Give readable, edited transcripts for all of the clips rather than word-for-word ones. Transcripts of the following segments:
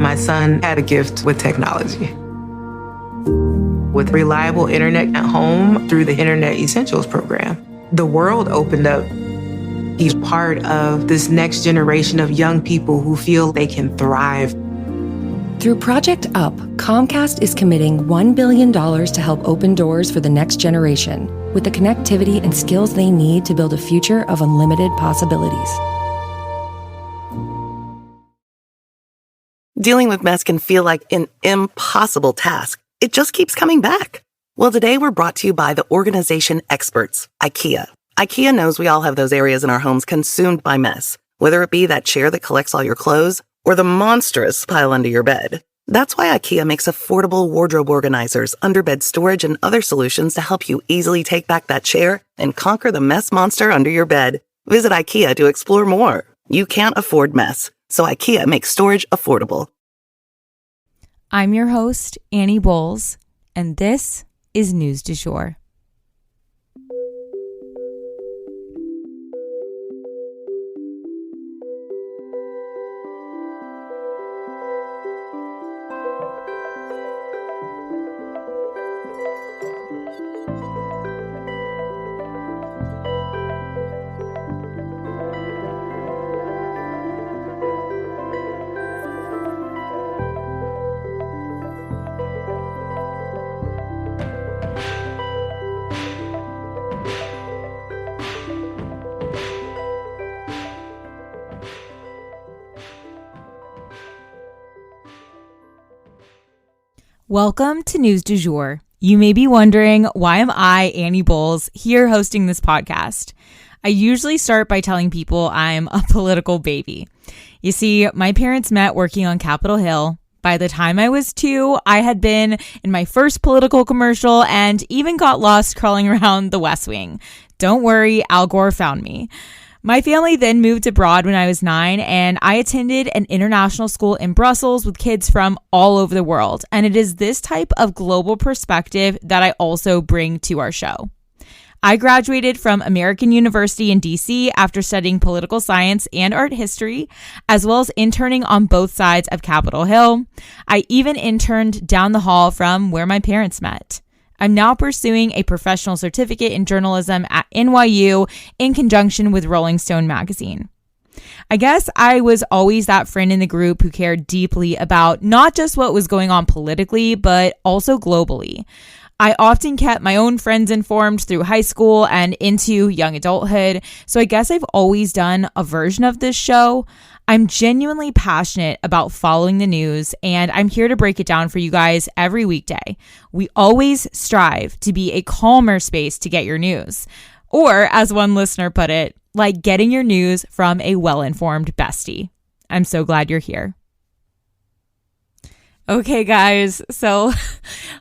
my son had a gift with technology. With reliable internet at home through the Internet Essentials program, the world opened up. He's part of this next generation of young people who feel they can thrive. Through Project UP, Comcast is committing $1 billion to help open doors for the next generation with the connectivity and skills they need to build a future of unlimited possibilities. Dealing with mess can feel like an impossible task. It just keeps coming back. Well, today we're brought to you by the organization experts, IKEA. IKEA knows we all have those areas in our homes consumed by mess, whether it be that chair that collects all your clothes or the monstrous pile under your bed. That's why IKEA makes affordable wardrobe organizers, underbed storage, and other solutions to help you easily take back that chair and conquer the mess monster under your bed. Visit IKEA to explore more. You can't afford mess, so IKEA makes storage affordable. I'm your host, Annie Bowles, and this is News du Jour. Welcome to News du Jour. You may be wondering, why am I, Annie Bowles, here hosting this podcast? I usually start by telling people I'm a political baby. You see, my parents met working on Capitol Hill. By the time I was 2, I had been in my first political commercial and even got lost crawling around the West Wing. Don't worry, Al Gore found me. My family then moved abroad when I was 9, and I attended an international school in Brussels with kids from all over the world. And it is this type of global perspective that I also bring to our show. I graduated from American University in DC after studying political science and art history, as well as interning on both sides of Capitol Hill. I even interned down the hall from where my parents met. I'm now pursuing a professional certificate in journalism at NYU in conjunction with Rolling Stone magazine. I guess I was always that friend in the group who cared deeply about not just what was going on politically, but also globally. I often kept my own friends informed through high school and into young adulthood, so I guess I've always done a version of this show. I'm genuinely passionate about following the news, and I'm here to break it down for you guys every weekday. We always strive to be a calmer space to get your news. Or, as one listener put it, like getting your news from a well-informed bestie. I'm so glad you're here. Okay, guys, so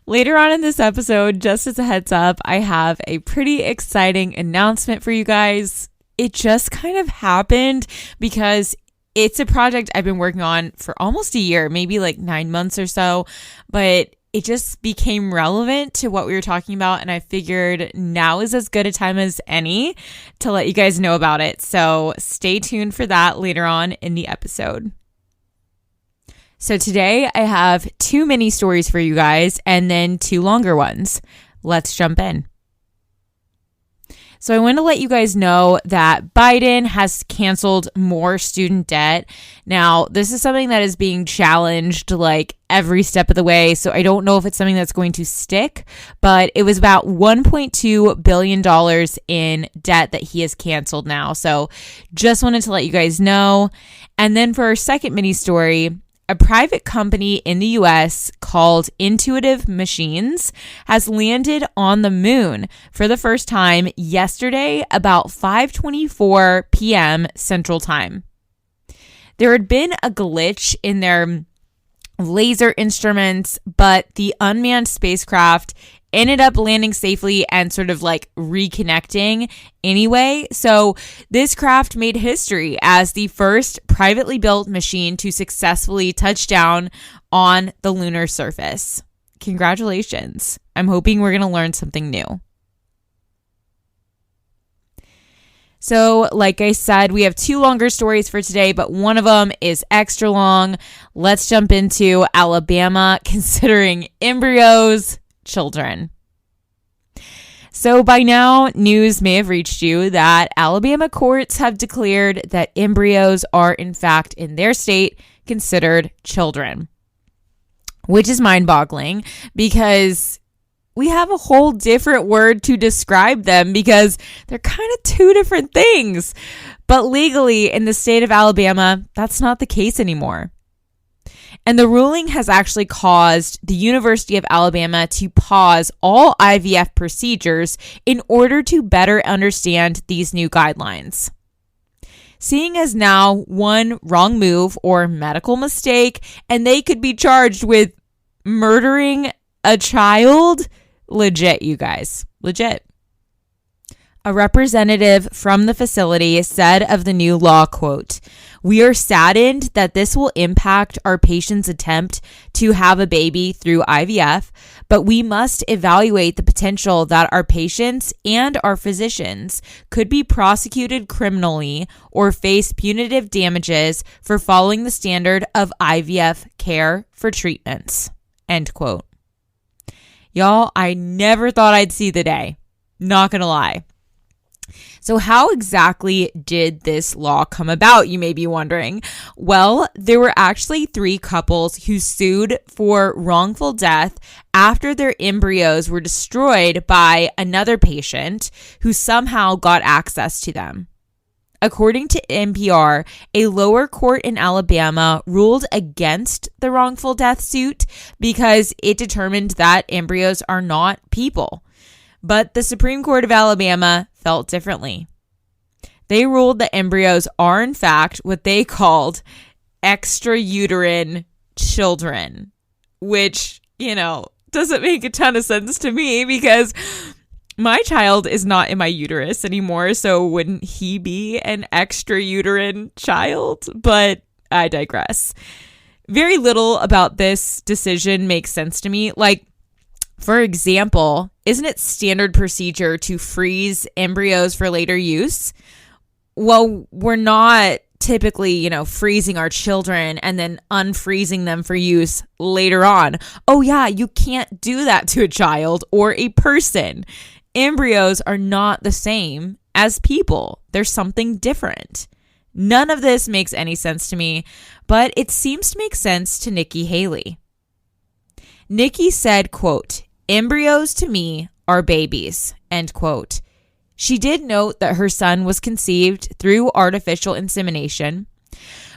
later on in this episode, just as a heads up, I have a pretty exciting announcement for you guys. It just kind of happened because it's a project I've been working on for almost a year, maybe like 9 months or so, but it just became relevant to what we were talking about, and I figured now is as good a time as any to let you guys know about it. So stay tuned for that later on in the episode. So today I have 2 mini stories for you guys and then 2 longer ones. Let's jump in. So I want to let you guys know that Biden has canceled more student debt. Now, this is something that is being challenged like every step of the way. So I don't know if it's something that's going to stick, but it was about $1.2 billion in debt that he has canceled now. So just wanted to let you guys know. And then for our second mini story, a private company in the US called Intuitive Machines has landed on the moon for the first time yesterday about 5:24 p.m. Central Time. There had been a glitch in their laser instruments, but the unmanned spacecraft ended up landing safely and sort of like reconnecting anyway. So this craft made history as the first privately built machine to successfully touch down on the lunar surface. Congratulations. I'm hoping we're going to learn something new. So, like I said, we have 2 longer stories for today, but one of them is extra long. Let's jump into Alabama considering embryos children. So by now, news may have reached you that Alabama courts have declared that embryos are, in fact, in their state, considered children, which is mind-boggling because we have a whole different word to describe them because they're kind of 2 different things. But legally, in the state of Alabama, that's not the case anymore. And the ruling has actually caused the University of Alabama to pause all IVF procedures in order to better understand these new guidelines. Seeing as now one wrong move or medical mistake, and they could be charged with murdering a child. Legit, you guys. Legit. A representative from the facility said of the new law, quote, "We are saddened that this will impact our patient's attempt to have a baby through IVF, but we must evaluate the potential that our patients and our physicians could be prosecuted criminally or face punitive damages for following the standard of IVF care for treatments." End quote. Y'all, I never thought I'd see the day. Not gonna lie. So how exactly did this law come about, you may be wondering? Well, there were actually 3 couples who sued for wrongful death after their embryos were destroyed by another patient who somehow got access to them. According to NPR, a lower court in Alabama ruled against the wrongful death suit because it determined that embryos are not people. But the Supreme Court of Alabama felt differently. They ruled that embryos are, in fact, what they called extrauterine children, which, doesn't make a ton of sense to me because my child is not in my uterus anymore, so wouldn't he be an extrauterine child? But I digress. Very little about this decision makes sense to me. For example, isn't it standard procedure to freeze embryos for later use? Well, we're not typically, freezing our children and then unfreezing them for use later on. Oh yeah, you can't do that to a child or a person. Embryos are not the same as people. There's something different. None of this makes any sense to me, but it seems to make sense to Nikki Haley. Nikki said, quote, "Embryos to me are babies," end quote. She did note that her son was conceived through artificial insemination,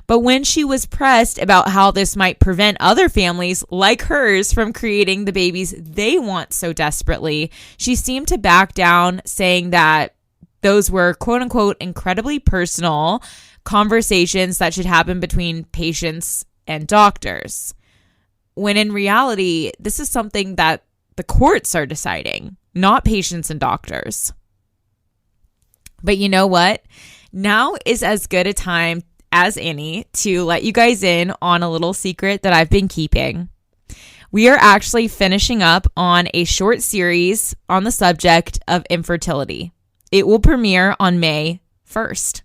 but when she was pressed about how this might prevent other families like hers from creating the babies they want so desperately, she seemed to back down, saying that those were, quote unquote, incredibly personal conversations that should happen between patients and doctors. When in reality, this is something that the courts are deciding, not patients and doctors. But you know what? Now is as good a time as any to let you guys in on a little secret that I've been keeping. We are actually finishing up on a short series on the subject of infertility. It will premiere on May 1st.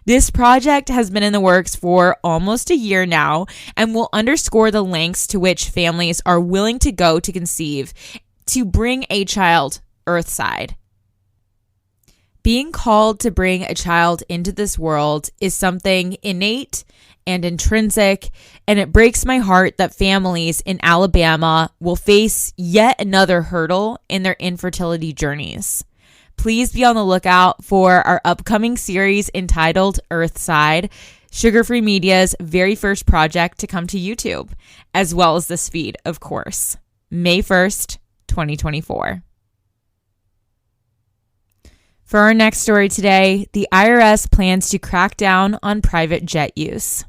This project has been in the works for almost a year now and will underscore the lengths to which families are willing to go to conceive to bring a child earthside. Being called to bring a child into this world is something innate and intrinsic, and it breaks my heart that families in Alabama will face yet another hurdle in their infertility journeys. Please be on the lookout for our upcoming series entitled Earthside, Sugar Free Media's very first project to come to YouTube, as well as this feed, of course. May 1st, 2024. For our next story today, the IRS plans to crack down on private jet use.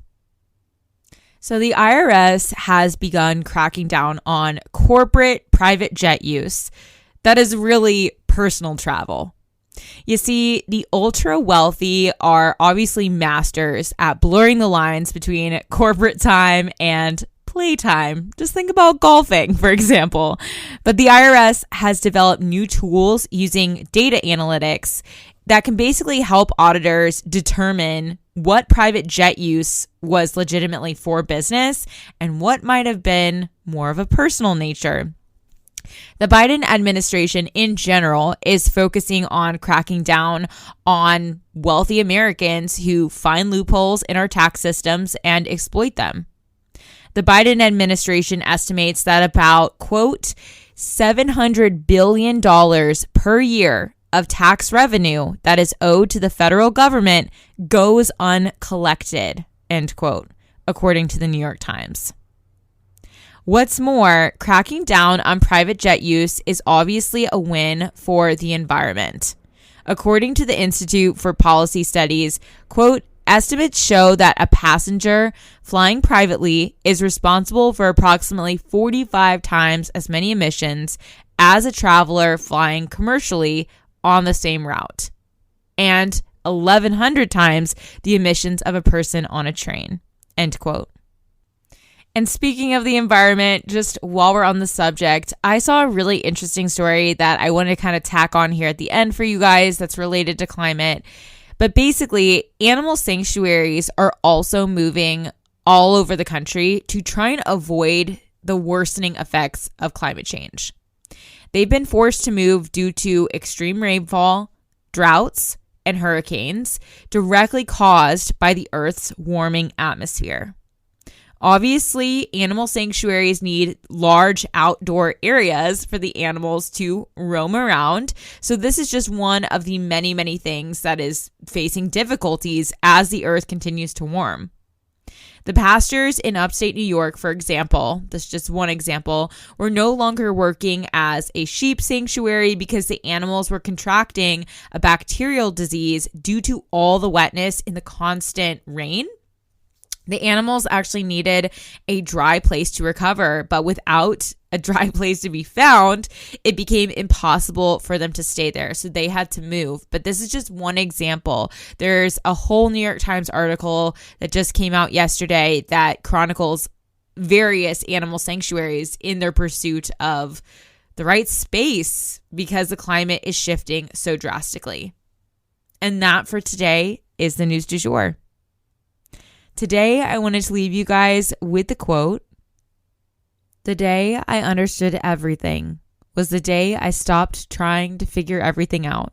So the IRS has begun cracking down on corporate private jet use. That is really personal travel. You see, the ultra wealthy are obviously masters at blurring the lines between corporate time and playtime. Just think about golfing, for example. But the IRS has developed new tools using data analytics that can basically help auditors determine what private jet use was legitimately for business and what might have been more of a personal nature. The Biden administration in general is focusing on cracking down on wealthy Americans who find loopholes in our tax systems and exploit them. The Biden administration estimates that about, quote, $700 billion per year of tax revenue that is owed to the federal government goes uncollected, end quote, according to the New York Times. What's more, cracking down on private jet use is obviously a win for the environment. According to the Institute for Policy Studies, quote, estimates show that a passenger flying privately is responsible for approximately 45 times as many emissions as a traveler flying commercially on the same route, and 1,100 times the emissions of a person on a train, end quote. And speaking of the environment, just while we're on the subject, I saw a really interesting story that I want to kind of tack on here at the end for you guys that's related to climate. But basically, animal sanctuaries are also moving all over the country to try and avoid the worsening effects of climate change. They've been forced to move due to extreme rainfall, droughts, and hurricanes directly caused by the Earth's warming atmosphere. Obviously, animal sanctuaries need large outdoor areas for the animals to roam around. So this is just one of the many, many things that is facing difficulties as the Earth continues to warm. The pastures in upstate New York, for example, this is just one example, were no longer working as a sheep sanctuary because the animals were contracting a bacterial disease due to all the wetness in the constant rain. The animals actually needed a dry place to recover, but without a dry place to be found, it became impossible for them to stay there. So they had to move. But this is just one example. There's a whole New York Times article that just came out yesterday that chronicles various animal sanctuaries in their pursuit of the right space because the climate is shifting so drastically. And that for today is the news du jour. Today, I wanted to leave you guys with the quote, "The day I understood everything was the day I stopped trying to figure everything out."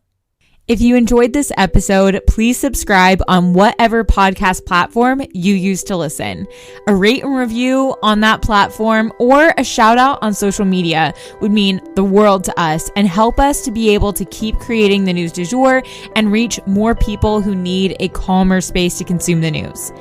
If you enjoyed this episode, please subscribe on whatever podcast platform you use to listen. A rate and review on that platform or a shout out on social media would mean the world to us and help us to be able to keep creating the news du jour and reach more people who need a calmer space to consume the news.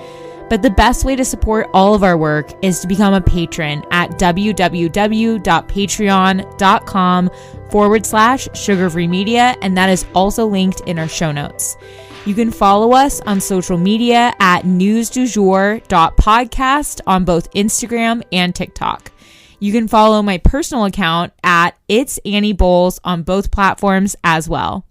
But the best way to support all of our work is to become a patron at www.patreon.com/sugar-free media, and that is also linked in our show notes. You can follow us on social media at newsdujour.podcast on both Instagram and TikTok. You can follow my personal account at It's Annie Bowles on both platforms as well.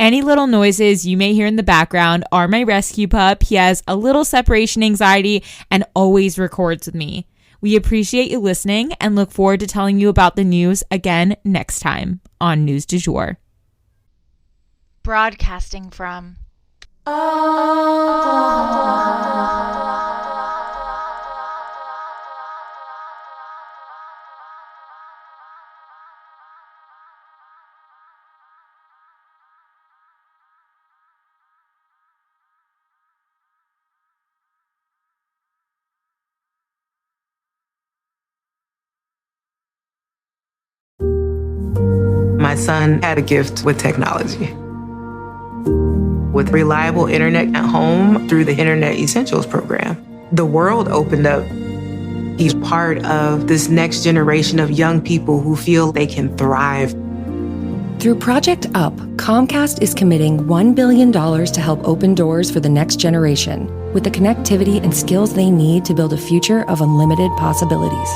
Any little noises you may hear in the background are my rescue pup. He has a little separation anxiety and always records with me. We appreciate you listening and look forward to telling you about the news again next time on News du Jour. Broadcasting from My son had a gift with technology. With reliable internet at home through the Internet Essentials program, the world opened up. He's part of this next generation of young people who feel they can thrive. Through Project UP, Comcast is committing $1 billion to help open doors for the next generation with the connectivity and skills they need to build a future of unlimited possibilities.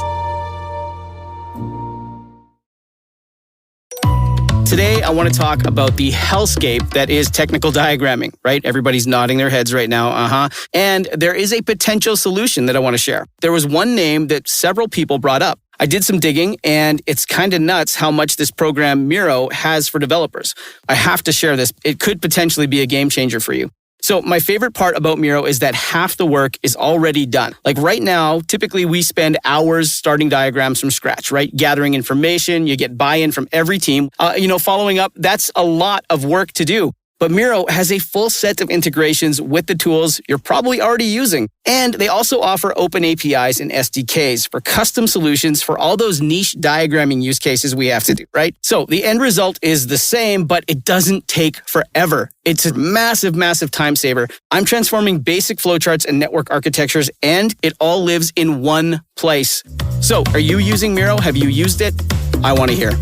Today, I want to talk about the hellscape that is technical diagramming, right? Everybody's nodding their heads right now, And there is a potential solution that I want to share. There was one name that several people brought up. I did some digging, and it's kind of nuts how much this program Miro has for developers. I have to share this. It could potentially be a game changer for you. So my favorite part about Miro is that half the work is already done. Like right now, typically we spend hours starting diagrams from scratch, right? Gathering information, you get buy-in from every team. Following up, that's a lot of work to do. But Miro has a full set of integrations with the tools you're probably already using. And they also offer open APIs and SDKs for custom solutions for all those niche diagramming use cases we have to do, right? So the end result is the same, but it doesn't take forever. It's a massive, massive time saver. I'm transforming basic flowcharts and network architectures, and it all lives in one place. So are you using Miro? Have you used it? I want to hear.